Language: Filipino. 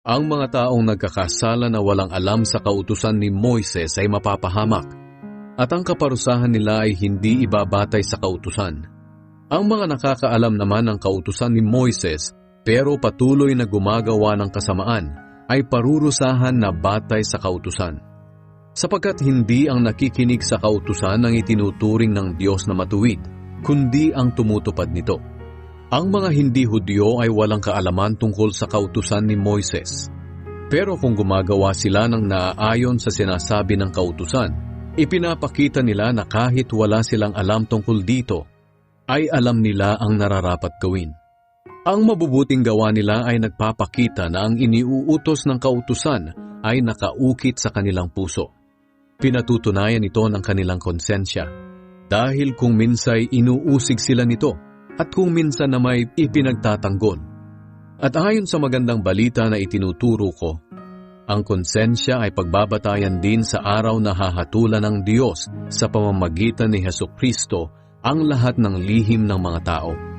Ang mga taong nagkakasala na walang alam sa kautusan ni Moises ay mapapahamak, at ang kaparusahan nila ay hindi ibabatay sa kautusan. Ang mga nakakaalam naman ng kautusan ni Moises pero patuloy na gumagawa ng kasamaan ay parurusahan na batay sa kautusan. Sapagkat hindi ang nakikinig sa kautusan ang itinuturing ng Diyos na matuwid, kundi ang tumutupad nito. Ang mga hindi Hudyo ay walang kaalaman tungkol sa kautusan ni Moises. Pero kung gumagawa sila ng naaayon sa sinasabi ng kautusan, ipinapakita nila na kahit wala silang alam tungkol dito, ay alam nila ang nararapat gawin. Ang mabubuting gawa nila ay nagpapakita na ang iniuutos ng kautusan ay nakaukit sa kanilang puso. Pinatutunayan ito ng kanilang konsensya, dahil kung minsay inuusig sila nito, at kung minsan na may ipinagtatanggol. At ayon sa magandang balita na itinuturo ko, ang konsensya ay pagbabatayan din sa araw na hahatulan ng Diyos sa pamamagitan ni Hesukristo ang lahat ng lihim ng mga tao.